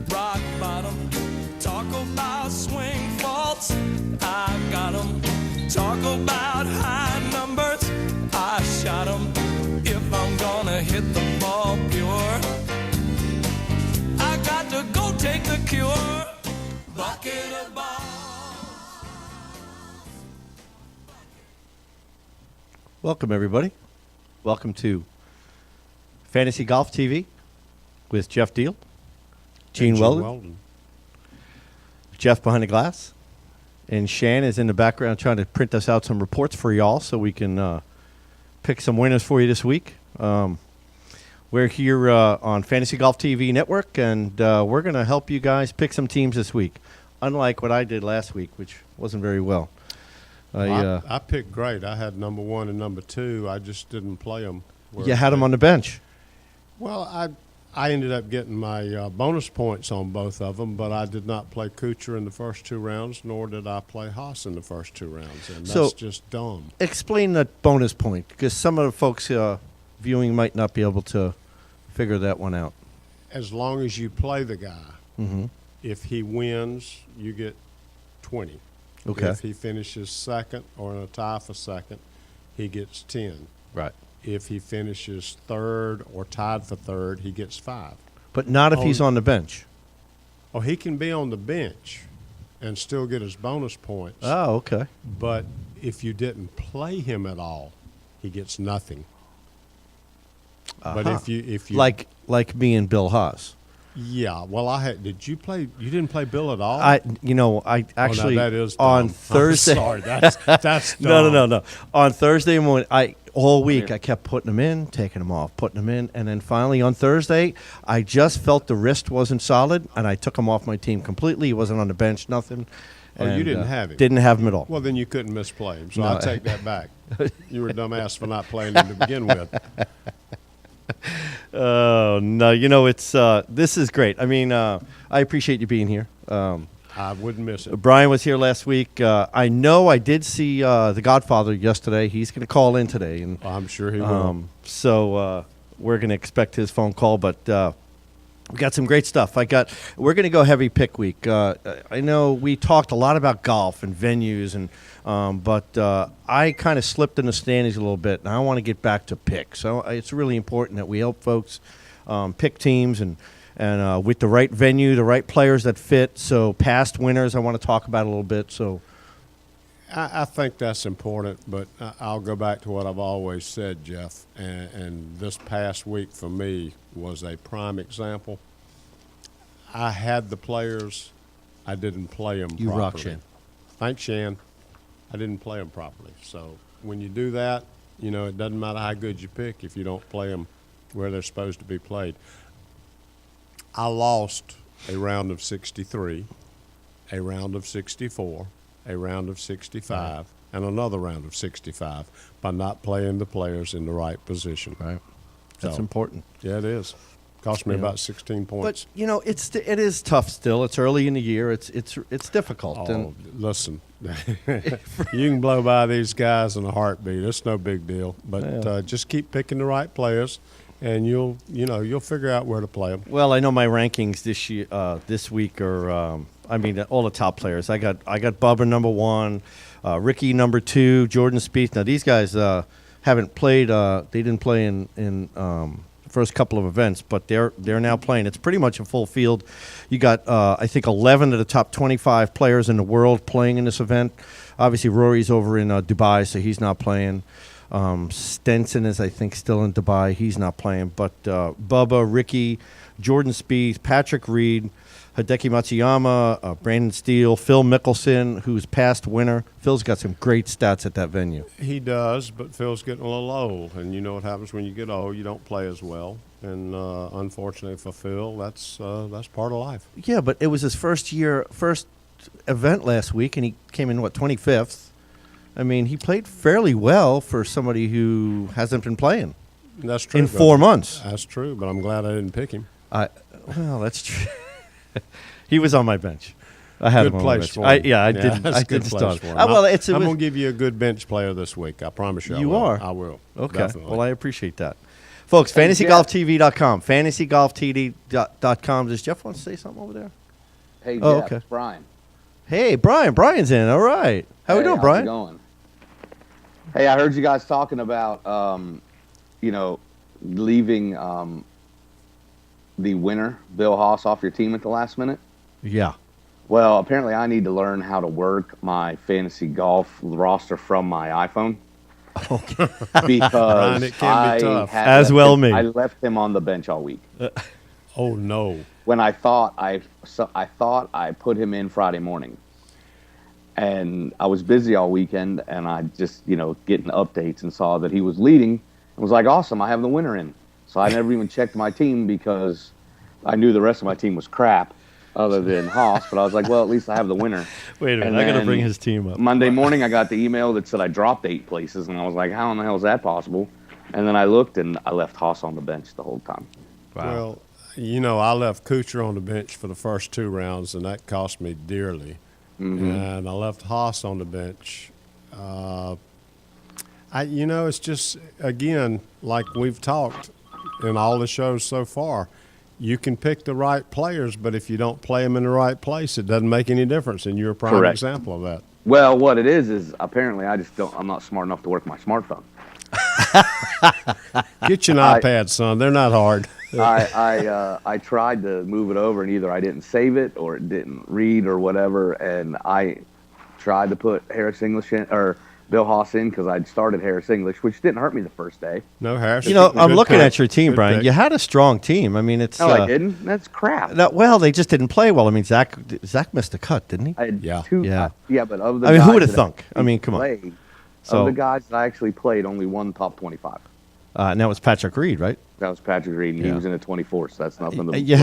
Rock bottom, talk about swing faults. I got 'em. Talk about high numbers. I shot 'em. If I'm gonna hit the ball pure, I got to go take the cure. Bucket of balls. Welcome, everybody. Welcome to Fantasy Golf TV with Jeff Deal, Gene Weldon, Jeff behind the glass, and Shan is in the background trying to print us out some reports for y'all so we can pick some winners for you this week. We're here on Fantasy Golf TV Network, and we're going to help you guys pick some teams this week, unlike what I did last week, which wasn't very well. I picked great. I had number 1 and number 2. I just didn't play them. You had them on the bench. Well, I ended up getting my bonus points on both of them, but I did not play Kuchar in the first 2 rounds, nor did I play Haas in the first 2 rounds, and that's just dumb. Explain that bonus point, because some of the folks viewing might not be able to figure that one out. As long as you play the guy, if he wins, you get 20. Okay. If he finishes second or in a tie for second, he gets 10. Right. If he finishes third or tied for third, he gets 5. But not if he's on the bench. Oh, he can be on the bench and still get his bonus points. Oh, okay. But if you didn't play him at all, he gets nothing. But if you like me and Bill Haas. Yeah, well, did you play? You didn't play Bill at all. I actually that is on dumb. Thursday. I'm sorry, that's dumb. No. On Thursday morning, all week I kept putting them in, taking them off, putting them in, and then finally on Thursday, I just felt the wrist wasn't solid, and I took him off my team completely. He wasn't on the bench, nothing. Oh, you didn't have him? Didn't have him at all. Well, then you couldn't misplay him, so No. I'll take that back. You were a dumbass for not playing him to begin with. Oh no! It's this is great. I mean, I appreciate you being here. I wouldn't miss it. Brian was here last week. I know I did see The Godfather yesterday. He's going to call in today, and I'm sure he will. So we're going to expect his phone call, but we got some great stuff. We're going to go heavy pick week. I know we talked a lot about golf and venues, and but I kind of slipped in the standings a little bit, and I want to get back to pick. So it's really important that we help folks pick teams and with the right venue, the right players that fit. So past winners, I want to talk about a little bit. So I think that's important, but I'll go back to what I've always said, Jeff, and this past week for me was a prime example. I had the players. I didn't play them properly. You rock, Shan. Thanks, Shan. I didn't play them properly. So when you do that, it doesn't matter how good you pick if you don't play them where they're supposed to be played. I lost a round of 63, a round of 64, a round of 65, and another round of 65 by not playing the players in the right position. right, that's important. Yeah, it is. Cost me about 16 points. But it is tough still. It's early in the year. It's difficult. Oh, listen, you can blow by these guys in a heartbeat. It's no big deal. But just keep picking the right players, and you'll figure out where to play them. Well, I know my rankings this week are. All the top players. I got Bubba number 1, Ricky number 2, Jordan Spieth. Now these guys haven't played. They didn't play in first couple of events, but they're now playing. It's pretty much a full field. You got I think 11 of the top 25 players in the world playing in this event. Obviously Rory's over in Dubai, so he's not playing. Stenson is, I think, still in Dubai. He's not playing. But Bubba, Ricky, Jordan Spieth, Patrick Reed, Hideki Matsuyama, Brandon Steele, Phil Mickelson, who's past winner. Phil's got some great stats at that venue. He does, but Phil's getting a little old, and you know what happens when you get old. You don't play as well, and unfortunately for Phil, that's part of life. Yeah, but it was his first event last week, and he came in, 25th? I mean, he played fairly well for somebody who hasn't been playing. That's true. In 4 months. That's true, but I'm glad I didn't pick him. Well, that's true. He was on my bench. I had good him on place my bench. for him. I didn't. That's I a good didn't place start. for him. Well, I'm going to give you a good bench player this week. I promise you. You are? I will. Okay. Definitely. Well, I appreciate that. Folks, Hey, fantasygolftv.com. Fantasygolftv.com. Does Jeff want to say something over there? Hey, Oh, Jeff, okay. it's Brian. Hey, Brian. Brian's in. All right. How we Hey, doing, how's Brian? it going? Hey, I heard you guys talking about, leaving the winner, Bill Haas, off your team at the last minute. Yeah. Well, apparently I need to learn how to work my fantasy golf roster from my iPhone. Okay. Because Brian, it can be tough. As well me. I left him on the bench all week. Oh no. When I thought I put him in Friday morning. And I was busy all weekend, and I just, getting updates and saw that he was leading and was like, awesome, I have the winner in. So I never even checked my team because I knew the rest of my team was crap other than Haas. But I was like, well, at least I have the winner. Wait a minute. And I got to then bring his team up. Monday morning, I got the email that said I dropped 8 places, and I was like, how in the hell is that possible? And then I looked, and I left Haas on the bench the whole time. Well, I left Kuchar on the bench for the first 2 rounds, and that cost me dearly. Mm-hmm. And I left Haas on the bench. It's just, again, like we've talked in all the shows so far, you can pick the right players, but if you don't play them in the right place, it doesn't make any difference. And you're a prime Correct. example of that. Well, what it is apparently I'm not smart enough to work my smartphone. Get you an iPad, son. They're not hard. I tried to move it over, and either I didn't save it or it didn't read or whatever. And I tried to put Harris English in or Bill Haas in because I'd started Harris English, which didn't hurt me the first day. No, Harris. I'm looking pick. at your team, Good Brian. pick. You had a strong team. I mean, it's. No, I didn't. That's crap. Well, they just didn't play well. I mean, Zach missed the cut, didn't he? I had Yeah. 2. Yeah. But of the I mean, who guys would've that thunk? actually I mean, come on. played, So- of the guys that I actually played, only one top 25. And that was Patrick Reed, right? That was Patrick Reed, and he Yeah. was in the 24, so that's nothing to You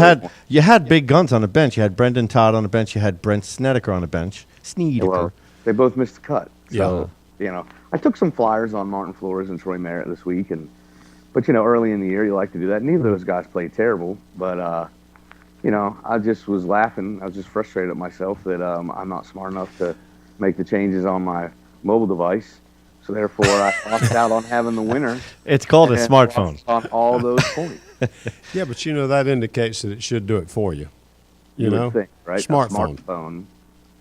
had big guns on the bench. You had Brendan Todd on the bench. You had Brent Snedeker on the bench. Snedeker. Well, they both missed the cut. So, Yeah. I took some flyers on Martin Flores and Troy Merritt this week, but early in the year you like to do that. Neither of those guys played terrible, but I just was laughing. I was just frustrated at myself that I'm not smart enough to make the changes on my mobile device. So therefore, I lost out on having the winner. It's called a and smartphone. lost on all those points. Yeah, but that indicates that it should do it for you. You would know, think, right? Smartphone. A smartphone.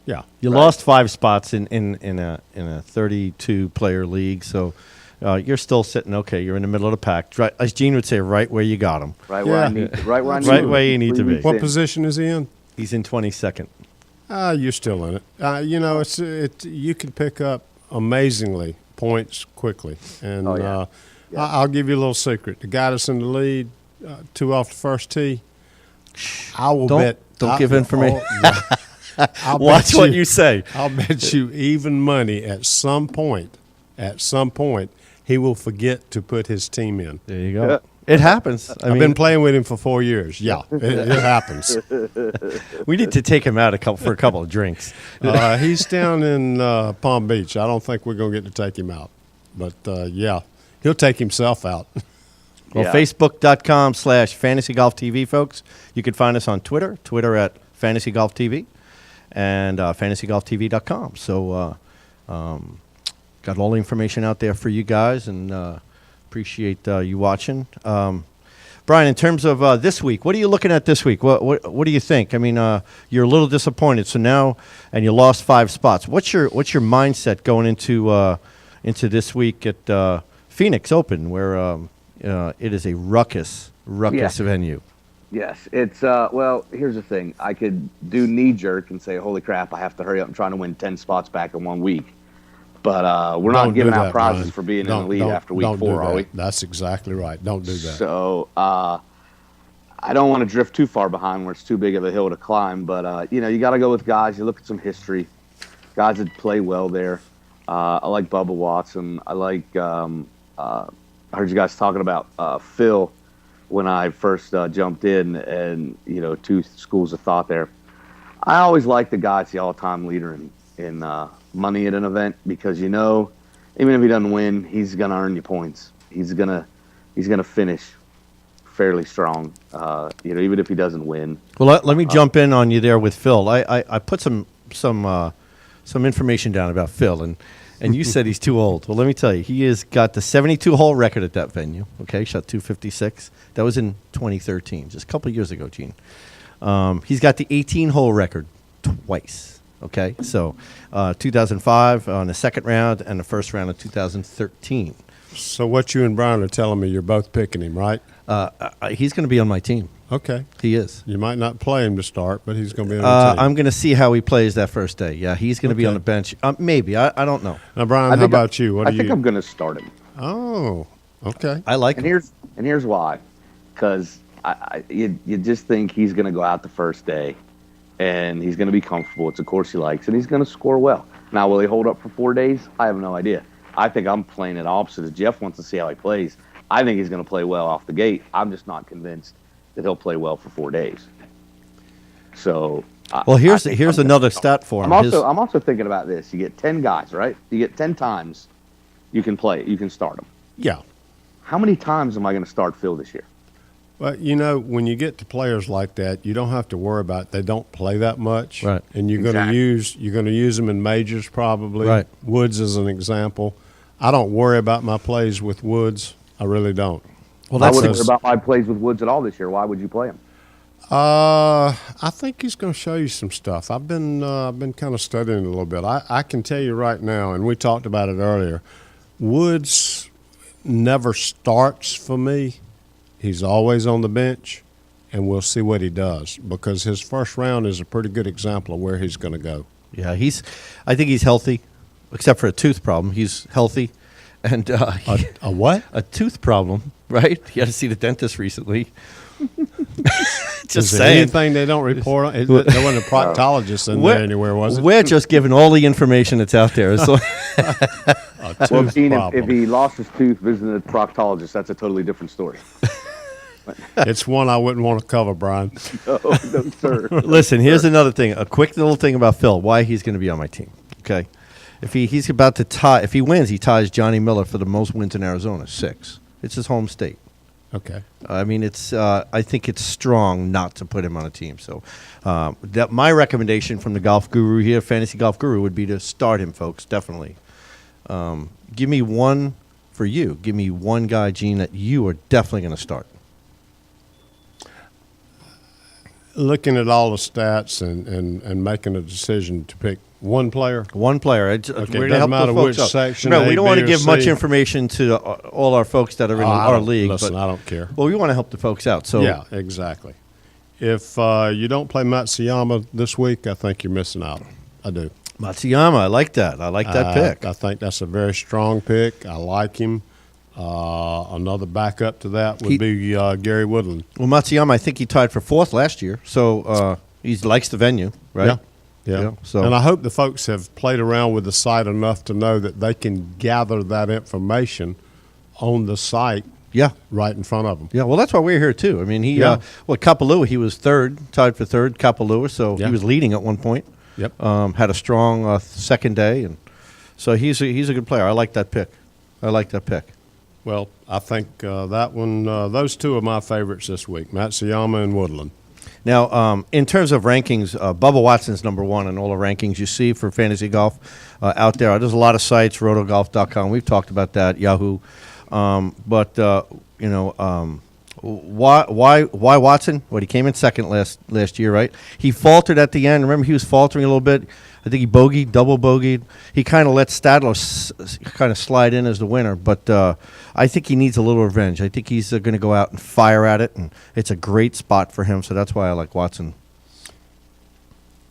Yeah. You lost 5 spots in a 32 player league, so you're still sitting okay. You're in the middle of the pack, right, as Gene would say, right where you got him. Right where I Yeah. need. Right where I need. Right to where be. you need to 3 be. weeks What in. position is he in? He's in 22nd. You're still in it. You can pick up amazingly points quickly, and Oh, yeah. I'll give you a little secret. The guy that's in the lead, 2 off the first tee. I will bet. Don't give information. I'll Watch bet what you say. I'll bet you even money at some point. He will forget to put his team in. There you go. It happens. I've been playing with him for 4 years. Yeah, it happens. We need to take him out for a couple of drinks. He's down in Palm Beach. I don't think we're going to get to take him out. But, he'll take himself out. Well, Yeah. Facebook.com/FantasyGolfTV, folks. You can find us on Twitter at FantasyGolfTV, and FantasyGolfTV.com. So, got all the information out there for you guys, and appreciate you watching. Brian, in terms of this week, what are you looking at this week? What do you think? I mean, you're a little disappointed. So now, and you lost 5 spots. What's your mindset going into this week at Phoenix Open, where it is a ruckus venue? Yes, it's well. Here's the thing: I could do knee jerk and say, "Holy crap! I have to hurry up! I'm trying to win 10 spots back in 1 week." But we're not Don't giving do out that, prizes Brian. for being in the Don't- lead don't- after week don't do 4, are that. we? That's exactly right. Don't do that. So I don't want to drift too far behind where it's too big of a hill to climb. But you got to go with guys. You look at some history, guys that play well there. I like Bubba Watson. I like. I heard you guys talking about Phil when I first jumped in, and 2 schools of thought there. I always like the guy that's the all-time leader in money at an event because even if he doesn't win, he's gonna earn you points. He's gonna finish fairly strong. Even if he doesn't win. Well, let me jump in on you there with Phil. I put some information down about Phil, and And you said he's too old. Well, let me tell you, he has got the 72-hole record at that venue. Okay, shot 256. That was in 2013, just a couple of years ago, Gene. He's got the 18-hole record twice. Okay, so 2005 on the second round and the first round of 2013. So what you and Brian are telling me, you're both picking him, right? He's going to be on my team. Okay. He is. You might not play him to start, but he's going to be on your team. I'm going to see how he plays that first day. Yeah, he's going to be on the bench. Maybe. I don't know. Now, Brian, how about you? What I do think you? I'm going to start him. Oh, okay. I like And him. here's why, because you just think he's going to go out the first day, and he's going to be comfortable. It's a course he likes, and he's going to score well. Now, will he hold up for 4 days? I have no idea. I think I'm playing it opposite. As Jeff wants to see how he plays. I think he's going to play well off the gate. I'm just not convinced that he'll play well for 4 days. So, Well, here's another stat for him. I'm also thinking about this. You get 10 guys, right? You get 10 times you can play. You can start them. Yeah. How many times am I going to start Phil this year? Well, when you get to players like that, you don't have to worry about they don't play that much, Right. And you're going to use them in majors probably. Right. Woods is an example. I don't worry about my plays with Woods. I really don't. Well, I that's wouldn't worry about my plays with Woods at all this year. Why would you play him? I think he's going to show you some stuff. I've been kind of studying it a little bit. I can tell you right now, and we talked about it earlier. Woods never starts for me. He's always on the bench, and we'll see what he does because his first round is a pretty good example of where he's going to go. Yeah, I think he's healthy, except for a tooth problem. He's healthy, and A what? a tooth problem, right? He had to see the dentist recently. Just Is there saying. anything they don't report on? There wasn't a proctologist in there anywhere, was it? We're just giving all the information that's out there. So, A Well, tooth Gene, if problem. he lost his tooth visiting a proctologist, that's a totally different story. It's one I wouldn't want to cover, Brian. No, sir. listen, here's another thing. A quick little thing about Phil, why he's going to be on my team. Okay. If he's about to tie, if he wins, he ties Johnny Miller for the most wins in Arizona, 6. It's his home state. Okay. I mean, I think it's strong not to put him on a team. So, that my recommendation from the golf guru here, fantasy golf guru, would be to start him, folks. Definitely. Give me one for you. Give me one guy, Gene, that you are definitely going to start. Looking at all the stats and making a decision to pick one player. One player. We're doesn't going to help matter the folks which out. section, Remember, we A, don't want B, to or give much C. information to all our folks that are in I our don't- league. Listen, but, I don't care. well, we want to help the folks out. So, Yeah, exactly. If you don't play Matsuyama this week, I think you're missing out. I do. Matsuyama, I like that. I like that pick. I think that's a very strong pick. I like him. Another backup to that would be Gary Woodland. Well, Matsuyama, I think he tied for 4th last year. So, he likes the venue, right? Yeah. So, And I hope the folks have played around with the site enough to know that they can gather that information on the site yeah. right in front of them. Yeah, well, that's why we're here, too. I mean, Yeah. Kapalua, he was tied for third, Kapalua, so Yeah. he was leading at one point. Yep. Had a strong second day, and so he's a good player. I like that pick. Well, I think that one, those two are my favorites this week, Matsuyama and Woodland. Now, in terms of rankings, Bubba Watson's number 1 in all the rankings you see for fantasy golf out there. There's a lot of sites, rotogolf.com. We've talked about that, Yahoo. Why Watson? Well, he came in second last year, right? He faltered at the end. Remember, he was faltering a little bit. I think he double bogeyed. He kind of let Stadler kind of slide in as the winner, but I think he needs a little revenge. I think he's going to go out and fire at it, and it's a great spot for him, so that's why I like Watson.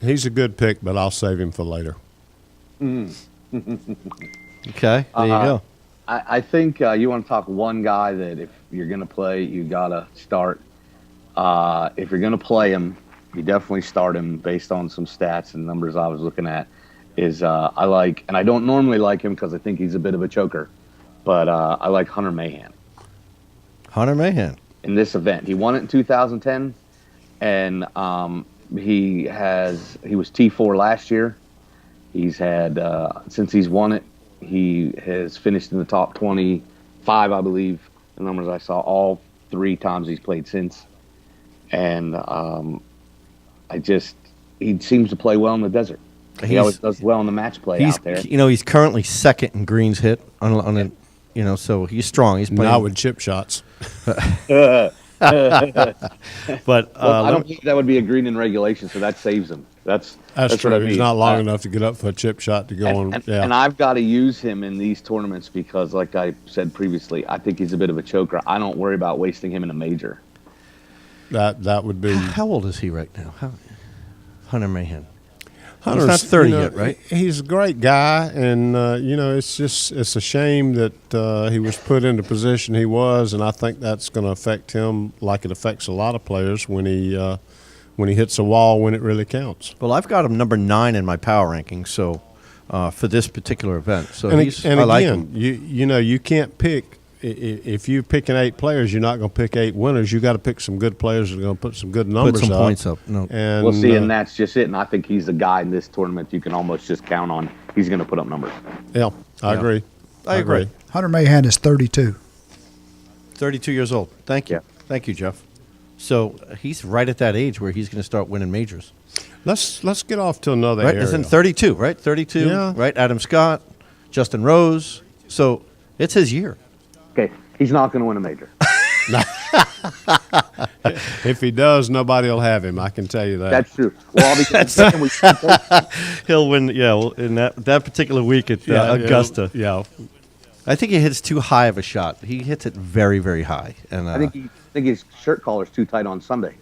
He's a good pick, but I'll save him for later. Okay, there you go. I think you want to talk one guy that if you're going to play, you got to start. If you're going to play him, you definitely start him based on some stats and numbers I was looking at. I like, and I don't normally like him because I think he's a bit of a choker, but I like Hunter Mahan. Hunter Mahan. In this event, he won it in 2010, and he was T4 last year. He's had since he's won it, he has finished in the top 25, I believe, the numbers I saw, all 3 times he's played since. And he seems to play well in the desert. He always does well in the match play He's out there. he's currently second in greens hit on a, so he's strong. He's playing. Not with chip shots. But I don't think that would be a green in regulation, so that saves him. That's That's what I true. He's mean. not long enough to get up for a chip shot to go on. And I've got to use him in these tournaments because, like I said previously, I think he's a bit of a choker. I don't worry about wasting him in a major. That would be. how old is he right now? Hunter Mahan. Hunter's not 30 yet, right? He's a great guy, and it's a shame that he was put in the position he was, and I think that's going to affect him like it affects a lot of players when he hits a wall when it really counts. Well, I've got him number 9 in my power ranking. So for this particular event, so And, he's, and I again, like him. you can't pick. If you're picking 8 players, you're not going to pick 8 winners. You got to pick some good players that are going to put some good numbers Put some up. points up. No. And We'll see, and that's just it. And I think he's the guy in this tournament you can almost just count on. He's going to put up numbers. yeah, I agree. I agree. Hunter Mahan is 32. 32 years old. Thank you. Yeah. Thank you, Jeff. So he's right at that age where he's going to start winning majors. Let's get off to another Right? area. Isn't 32, right? 32, Yeah. right? Adam Scott, Justin Rose. So it's his year. Okay, he's not going to win a major. If he does, nobody will have him. I can tell you that. That's true. Well, because He'll win, in that particular week at Augusta. Yeah. I think he hits too high of a shot. He hits it very, very high. And I think his shirt collar's too tight on Sunday.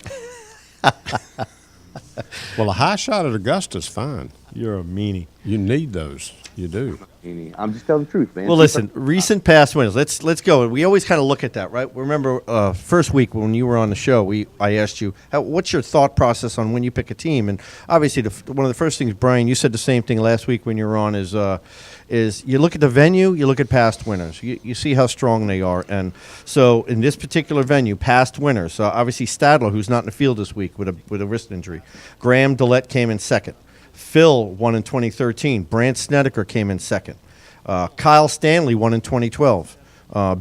Well, a high shot at Augusta's fine. you're a meanie. You need those. You do. I'm just telling the truth, man. Well, listen, recent past winners. Let's go. We always kind of look at that, right? Remember, first week when you were on the show, I asked you, what's your thought process on when you pick a team? And obviously, one of the first things, Brian, you said the same thing last week when you were on, is you look at the venue, you look at past winners. You see how strong they are. And so in this particular venue, past winners, obviously Stadler, who's not in the field this week with a wrist injury. Graham Dillette came in second. Phil won in 2013. Brant Snedeker came in second. Kyle Stanley won in 2012.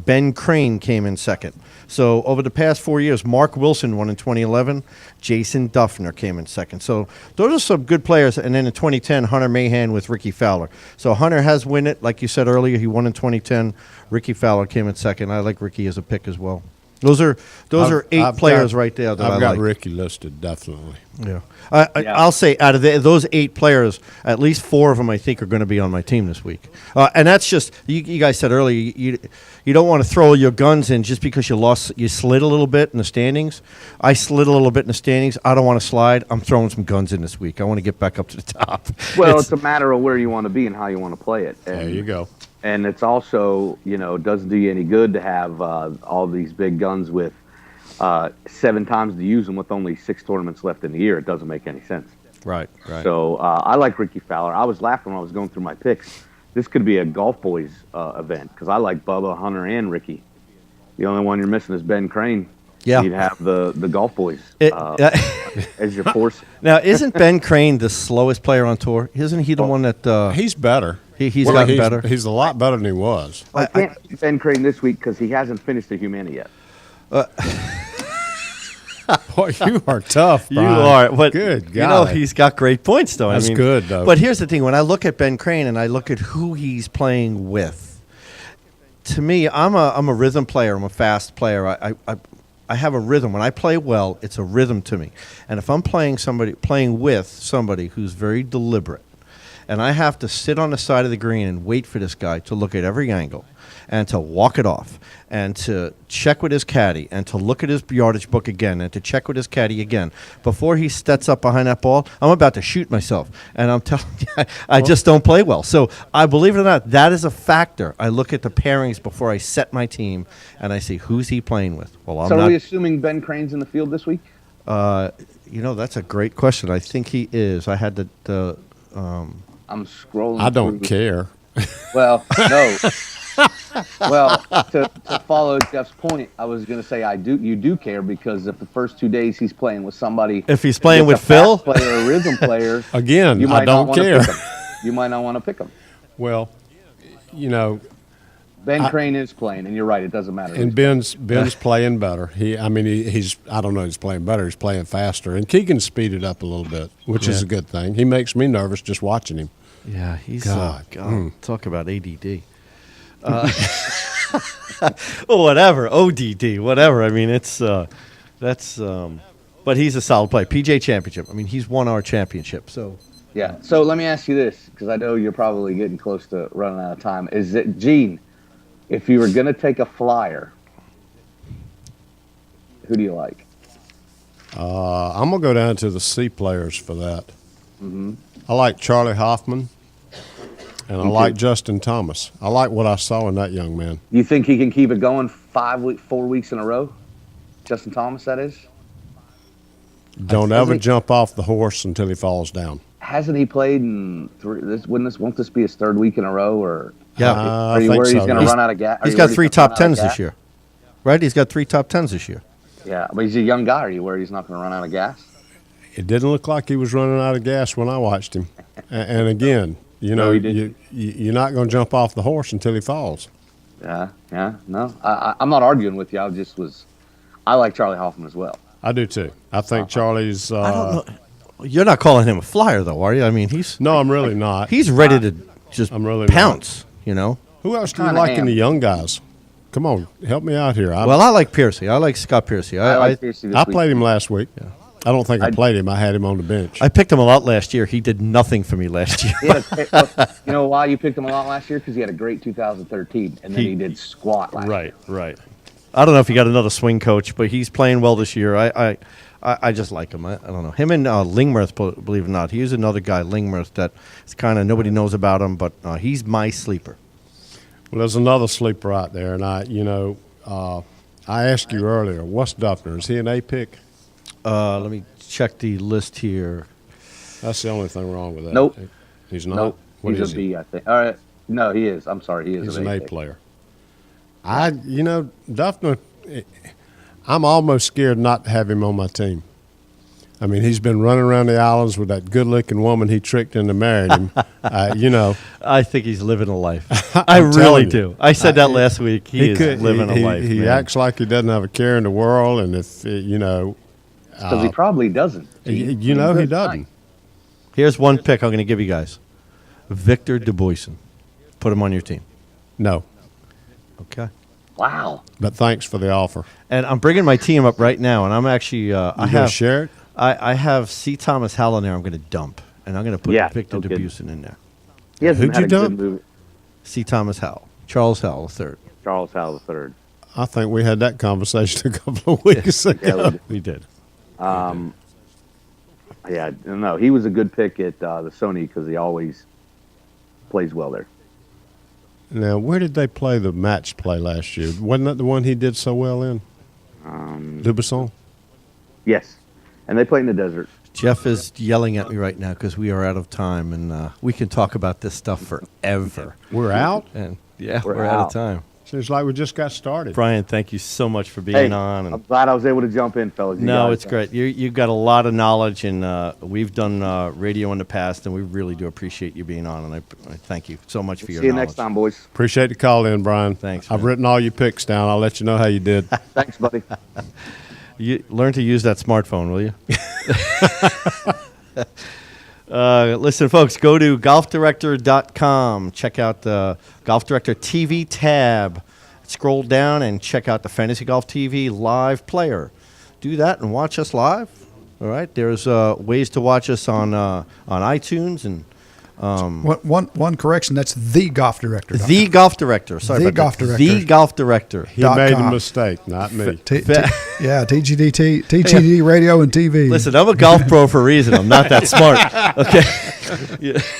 Ben Crane came in second. So over the past 4 years, Mark Wilson won in 2011. Jason Duffner came in second. So those are some good players. And then in 2010, Hunter Mahan with Ricky Fowler. So Hunter has won it. Like you said earlier, he won in 2010. Ricky Fowler came in second. I like Ricky as a pick as well. Those are 8 I've players got- right there that I I've got like. Ricky listed, definitely. Yeah. Yeah. I'll say out of those 8 players, at least 4 of them I think are going to be on my team this week. And that's just, you guys said earlier, you don't want to throw your guns in just because you slid a little bit in the standings. I slid a little bit in the standings. I don't want to slide. I'm throwing some guns in this week. I want to get back up to the top. Well, it's a matter of where you want to be and how you want to play it. And, There you go. And it's also, doesn't do you any good to have all these big guns with 7 times to use them with only 6 tournaments left in the year. It doesn't make any sense. Right. So I like Ricky Fowler. I was laughing when I was going through my picks. This could be a Golf Boys event because I like Bubba, Hunter, and Ricky. The only one you're missing is Ben Crane. Yeah. You'd have the Golf Boys as your force. Now, isn't Ben Crane the slowest player on tour? Isn't he the one that He's better. he's gotten better? He's a lot better than he was. I can't pick Ben Crane this week because he hasn't finished the Humana yet. Boy, you are tough, You Brian. are, but Good God. he's got great points though. That's good, though. But here's the thing: when I look at Ben Crane and I look at who he's playing with, to me, I'm a rhythm player. I'm a fast player. I have a rhythm. When I play well, it's a rhythm to me. And if I'm playing with somebody who's very deliberate, and I have to sit on the side of the green and wait for this guy to look at every angle and to walk it off and to check with his caddy and to look at his yardage book again and to check with his caddy again before he steps up behind that ball, I'm about to shoot myself. And I'm telling you, I just don't play well. So I believe it or not, that is a factor. I look at the pairings before I set my team and I see who's he playing with. Well, I'm So not. are we assuming Ben Crane's in the field this week? That's a great question. I think he is. I had I'm scrolling. I don't through. care. Well, no. Well, to follow Jeff's point, I was going to say you do care because if the first 2 days he's playing with somebody, If he's playing that's with a Phil? fast player or a rhythm player, Again, you might I don't not wanna care. pick him. You might not want to pick him. Well, Ben Crane is playing, and you're right. It doesn't matter. And Ben's playing better. He's I don't know. He's playing better. He's playing faster. And Keegan speeded up a little bit, which is a good thing. He makes me nervous just watching him. Yeah, he's God. talk about ADD. Well, whatever, ODD, whatever. I mean, it's but he's a solid player. PJ Championship. I mean, he's won our championship. So Yeah. So let me ask you this, because I know you're probably getting close to running out of time. Is it, Gene, if you were going to take a flyer, who do you like? I'm going to go down to the C players for that. Mm-hmm. I like Charlie Hoffman, and I like Justin Thomas. I like what I saw in that young man. You think he can keep it going 4 weeks in a row? Justin Thomas, that is? Don't ever jump off the horse until he falls down. Hasn't he played in won't this be his third week in a row? Or yeah, are you worried he's going to run out of gas? He's got 3 top 10s this year, right? He's got 3 top 10s this year. Yeah, but he's a young guy. Are you worried he's not going to run out of gas? It didn't look like he was running out of gas when I watched him. And again, you know, you're not going to jump off the horse until he falls. Yeah, no. I'm not arguing with you. I like Charlie Hoffman as well. I do too. I think Charlie's. I don't know. You're not calling him a flyer, though, are you? I mean, No, I'm really not. he's ready to just I'm really pounce. You know. Who else do you Kinda like in am. the young guys? Come on, help me out here. Well, I like Piercy. I like Scott Piercy. I like Piercy this I week. played him last week. I don't think I played him. I had him on the bench. I picked him a lot last year. He did nothing for me last year. You know why you picked him a lot last year? Because he had a great 2013, and then he did squat last year. Right. I don't know if he got another swing coach, but he's playing well this year. I just like him. I don't know. Him and Lingmerth, believe it or not. He's another guy, Lingmerth, that is kind of nobody knows about him, but he's my sleeper. Well, there's another sleeper out there, and I asked you earlier, what's Duffner? Is he an A pick? Let me check the list here. That's the only thing wrong with that. Nope. He's not. Nope. What He's is a he? B, I think. All right. No, he is. I'm sorry. He is He's an an A pick. player. Duffner, I'm almost scared not to have him on my team. I mean, he's been running around the islands with that good-looking woman he tricked into marrying him. I think he's living a life. I I'm really telling you. do. I said that last week. He is living a life. He man. acts like he doesn't have a care in the world, and if Because he probably doesn't. he He's doesn't. nice. Here's one pick I'm going to give you guys. Victor Dubuisson. Put him on your team. No, Okay. Wow. but thanks for the offer. And I'm bringing my team up right now, and I'm actually You gonna share it? I have C. Thomas Howell in there. I'm going to dump, and I'm going to put Victor no kidding. Dubuisson in there. He hasn't Who'd had you a dump? good movie. C. Thomas Howell, Charles Howell III. Charles Howell III. I think we had that conversation a couple of weeks ago. We did. Yeah, no, he was a good pick at the Sony because he always plays well there. Now, where did they play the match play last year? Wasn't that the one he did so well in? Dubuisson? Yes, and they play in the desert. Jeff is yelling at me right now because we are out of time, and we can talk about this stuff forever. We're out? And yeah, We're we're out of out. time. Seems like we just got started. Brian, thank you so much for being Hey, on. I'm And glad I was able to jump in, fellas. You no, guys- it's great. You've got a lot of knowledge, and we've done radio in the past, and we really do appreciate you being on. And I thank you so much for your See you knowledge. next time, boys. Appreciate the call in, Brian. Thanks, I've man. written all your picks down. I'll let you know how you did. Thanks, buddy. You learn to use that smartphone, will you? Listen, folks, go to golfdirector.com. Check out the Golf Director TV tab. Scroll down and check out the Fantasy Golf TV live player. Do that and watch us live. All right. There's ways to watch us on iTunes and One correction, that's the Golf Director. The Golf Director. Sorry The about Golf that. Director. The Golf Director. He made a .com. mistake, not me. Yeah, TGD Radio and TV. Listen, I'm a golf pro for a reason. I'm not that smart. Okay.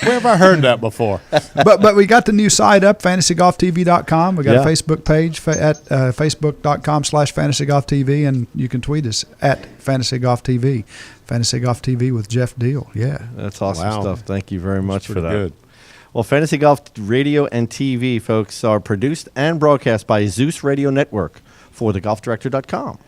Where have I heard that before? but we got the new site up, fantasygolftv.com. We got Yeah. a Facebook page at facebook.com/fantasygolftv, and you can tweet us at fantasygolftv. Fantasy Golf TV with Jeff Deal. Yeah. That's awesome Wow. stuff. Thank you very much for Pretty that. good. Well, Fantasy Golf Radio and TV, folks, are produced and broadcast by Zeus Radio Network for thegolfdirector.com.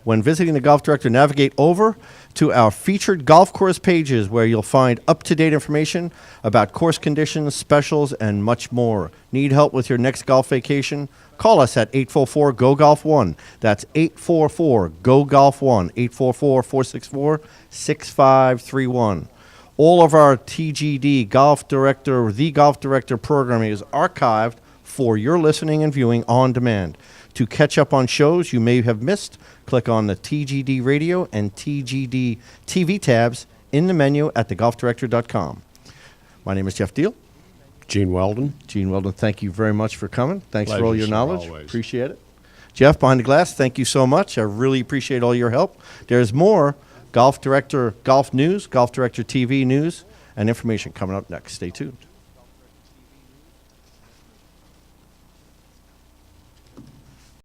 When visiting the Golf Director, navigate over to our featured golf course pages where you'll find up-to-date information about course conditions, specials, and much more. Need help with your next golf vacation? Call us at 844-GO-GOLF-1. That's 844-GO-GOLF-1, 844-464-6531. All of our TGD Golf Director, The Golf Director programming is archived for your listening and viewing on demand. To catch up on shows you may have missed, click on the TGD Radio and TGD TV tabs in the menu at thegolfdirector.com. My name is Jeff Deal. Gene Weldon. Gene Weldon, thank you very much for coming. Thanks for all Pleasure, your sir, knowledge. always. Appreciate it. Jeff, behind the glass, thank you so much. I really appreciate all your help. There's more Golf Director Golf News, Golf Director TV news, and information coming up next. Stay tuned.